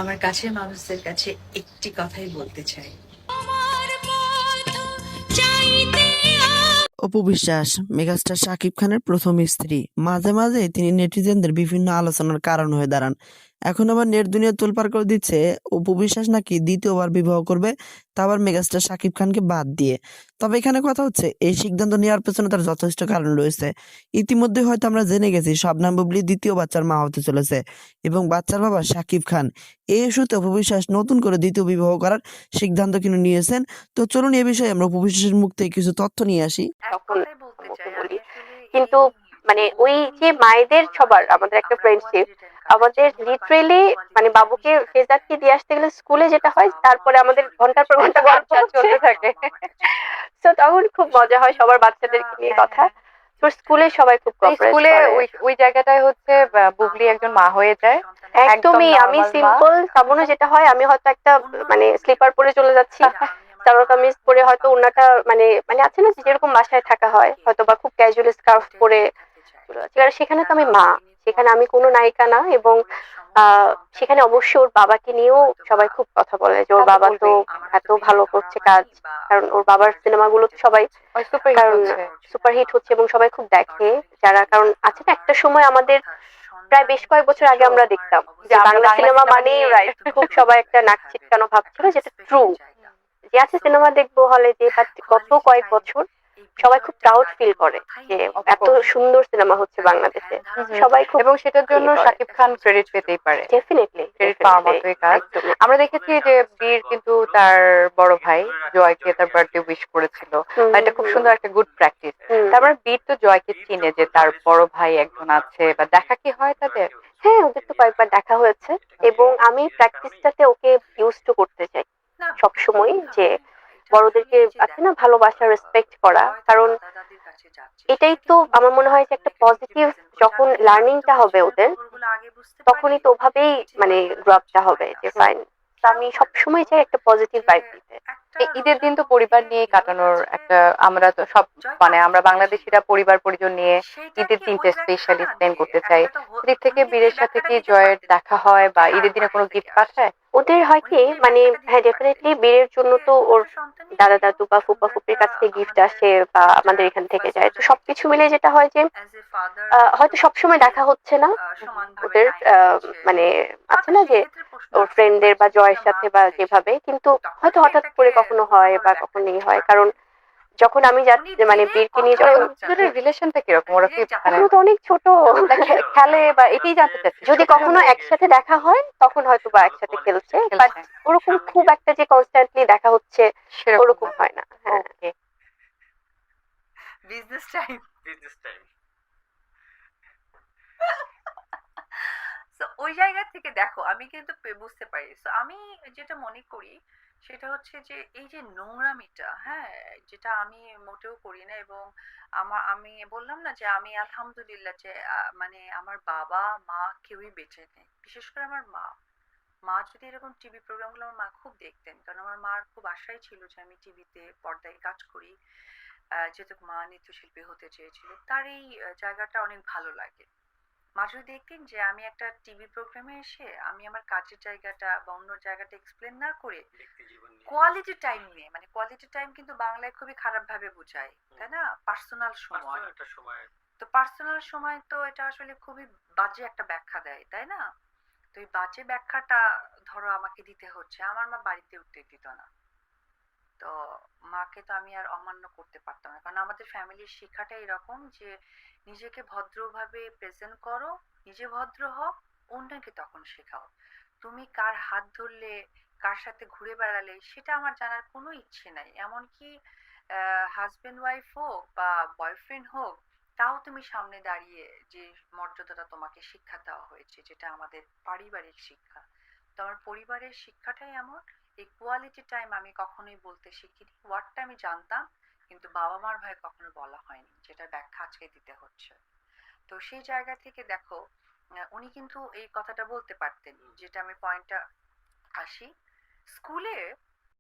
আমার কাছের মানুষদের কাছে একটি কথাই বলতে চাই। অপু বিশ্বাস মেগাস্টার শাকিব খানের প্রথম স্ত্রী। মাঝে মাঝে তিনি নেটিজেনদের বিভিন্ন আলোচনার কারণ হয়ে দাঁড়ান। এখন আবার নেট দুনিয়া তোলপাড় করে দিচ্ছে অপু বিশ্বাস নাকি দ্বিতীয়বার বিবাহ করবে, তা আবার মেগাস্টার শাকিব খানকে বাদ দিয়ে। তবে এখানে কথা হচ্ছে এই সিদ্ধান্ত নেওয়ার পেছনে তার যথেষ্ট কারণ রয়েছে। ইতিমধ্যে হয়তো আমরা জেনে গেছি শবনম বুবলী দ্বিতীয় বাচ্চার মা হতে চলেছে এবং বাচ্চার বাবা শাকিব খান। এই ইস্যুতে অপু বিশ্বাস নতুন করে দ্বিতীয় বিবাহ করার সিদ্ধান্ত কিন্তু নিয়েছেন। তো চলুন এ বিষয়ে আমরা অপু বিশ্বাসের মুখ থেকে কিছু তথ্য নিয়ে আসি। তখন ওকে বলি, কিন্তু মানে ওই যে মায়েদের সবার আমাদের একটা ফ্রেন্ডশিপ, আমাদের লিটারেলি মানে বাবুকে ফেজারকে দিয়ে আসতে গেলে স্কুলে যেটা হয়, তারপরে আমাদের ঘন্টার পর ঘন্টা গল্প চলতে থাকে। তো তখন খুব মজা হয় সবার বাচ্চাদেরকে নিয়ে কথা। তো স্কুলে সবাই খুব কোঅপারেট স্কুলে করে। ওই জায়গাটাটায় হচ্ছে বুবলি একজন মা হয়ে যায়, একদম একদমই আমি নর্মাল মা। সিম্পল সামনে যেটা হয়, আমি হয়তো একটা মানে স্লিপার পরে চলে যাচ্ছি, সালোয়ার কামিজ পরে, হয়তো ওনাটা মানে মানে আছে না যে যেরকম বাসায় থাকা হয়, হয়তো বা খুব ক্যাজুয়াল স্কার্ফ পরে চলে যাচ্ছি। আর সেখানে তো আমি মা, সেখানে আমি কোনো নায়িকা না। এবং সেখানে অবশ্যই ওর বাবাকে নিয়েও সবাই খুব কথা বলে যে ওর তা তো বাবা তো বলবেই, এত ভালো করছে কাজ। কারণ ওর বাবার সিনেমাগুলো তো সবাই ওই সুপার হিট কারণ হচ্ছে। সুপারহিট হচ্ছে এবং সবাই খুব দেখে যারা। কারণ আছে না একটা সময় আমাদের প্রায় বেশ কয়েক বছর আগে আমরা দেখতাম যে বাংলা সিনেমা মানে রাইট খুব সবাই একটা নাক ছিটকানো ভাব ছিল, যেটা ট্রু। যে আছে সিনেমা দেখবো হলে যে, বাট গত কয়েক বছর সবাই খুব প্রাউড ফিল করে যে এত সুন্দর সিনেমা হচ্ছে বাংলাদেশে। সবাই খুব এবং সেটার জন্য শাকিব খান ক্রেডিট পেতেই পারে, ডেফিনেটলি ক্রেডিট পাওয়ার মতোই কাজ। আমরা দেখেছি যে বীর কিন্তু তার বড় ভাই জয়কে তার বার্থডে উইশ করেছিল, এটা খুব সুন্দর একটা গুড প্র্যাকটিস। তারপরে বীর তো জয়কে চিনে যে তার বড় ভাই একজন আছে, বা দেখা কি হয় তাদের? হ্যাঁ, ওদের তো কয়েকবার দেখা হয়েছে এবং আমি প্র্যাকটিসটাতে ওকে ইউজ টু করতে চাই সব সময়, যে বড়দেরকে আছে না ভালোবাসা, রেসপেক্ট করা। কারণ এটাই তো আমার মনে হয় যে একটা পজিটিভ, যখন লার্নিংটা হবে ওদের তখনই তো ওভাবেই মানে গ্রো আপটা হবে যে ফাইন। তো আমি সবসময় চাই একটা পজিটিভ ভাইব দিতে। এই ঈদের দিন তো পরিবার নিয়ে কাটানোর একটা, আমরা তো সব মানে আমরা বাংলাদেশিরা পরিবার পরিজন নিয়ে ঈদের দিনটা স্পেশালি স্পেন্ড করতে চাই। সেদিক থেকে বীরের সাথে কি জয়ের দেখা হয় বা ঈদের দিনে কোনো গিফট পাঠায়? ওদের হয় কি মানে, হ্যাঁ ডেফিনেটলি বিয়ের জন্য তো ওর দাদা দাদু বা ফুপা ফুপির কাছ থেকে গিফট আসে বা আমাদের এখান থেকে যায়। তো সবকিছু মিলে যেটা হয় যে হয়তো সবসময় দেখা হচ্ছে না ওদের, মানে আছে না যে ওর ফ্রেন্ডদের বা জয়ের সাথে বা যেভাবে, কিন্তু হয়তো হঠাৎ করে কখনো হয় বা কখনো হয়। কারণ যখন আমি মানে বীরকে নিয়ে মানে যখন ওদের রিলেশনটা কিরকম, ওরা কি মানে এখনো তো অনেক ছোট, খেলে, বা এটাই জানতে চাচ্ছি। যদি কখনো একসাথে দেখা হয় তখন হয়তো বা একসাথে খেলছে, বাট ওরকম খুব একটা যে কনস্ট্যান্টলি দেখা হচ্ছে সেরকম ওরকম না। হয় না। হ্যাঁ, okay. Business time. Business time. So ওই জায়গা থেকে দেখো আমি কিন্তু বুঝতে পারি। সো আমি যেটা মনে করি সেটা হচ্ছে যে এই যে নোংরামিটা, হ্যাঁ, যেটা আমি মোটেও করি না। এবং আমি বললাম না যে আমি আলহামদুলিল্লাহ যে মানে আমার বাবা মা কেউই বেঁচে নেই, বিশেষ করে আমার মা। মা যদি এরকম টিভি প্রোগ্রামগুলো আমার মা খুব দেখতেন, কারণ আমার মার খুব আশাই ছিল যে আমি টিভিতে পর্দায় কাজ করি। যেহেতু মা নৃত্যশিল্পী হতে চেয়েছিল, তার এই জায়গাটা অনেক ভালো লাগে। মা যদি দেখতেন যে আমি একটা টিভি প্রোগ্রামে এসে আমি আমার কাজের জায়গাটা বা অন্য জায়গাটা এক্সপ্লেন না করে কোয়ালিটি টাইম নিয়ে, মানে কোয়ালিটি টাইম কিন্তু বাংলায় খুবই খারাপ ভাবে বোঝায়, তাই না? পার্সোনাল সময়। তো পার্সোনাল সময় তো এটা আসলে খুবই বাজে একটা ব্যাখ্যা দেয়, তাই না? তো এই বাজে ব্যাখ্যাটা ধরো আমাকে দিতে হচ্ছে, আমার মা বাড়িতে উঠতে দিত না। তো মাকে তো আমি আর অমান্য করতে পারতাম না, কারণ আমাদের ফ্যামিলির শিক্ষাটা এরকম যে নিজেকে ভদ্রভাবে প্রেজেন্ট করো, নিজে ভদ্র হও, অন্যকে তখন শেখাও। তুমি কার হাত ধরলে, কার সাথে ঘুরে বেড়ালে সেটা আমার জানার কোনো ইচ্ছে নাই। এমনকি হাজবেন্ড ওয়াইফ হোক বা বয়ফ্রেন্ড হোক, তাও তুমি সামনে দাঁড়িয়ে যে মর্যাদাটা তোমাকে শিক্ষা দেওয়া হয়েছে, যেটা আমাদের পারিবারিক শিক্ষা। তো আমার পরিবারের শিক্ষাটাই এমন। এই কোয়ালিটি টাইম আমি কখনোই বলতে শিখিনি। ওয়ার্ডটা আমি জানতাম, কিন্তু বাবা মার ভয়ে কখনো বলা হয়নি, যেটা ব্যাখ্যা আজকে দিতে হচ্ছে। তো সেই জায়গা থেকে দেখো, উনি কিন্তু এই কথাটা বলতে পারতেন, যেটা আমি পয়েন্টটা আসি। স্কুলে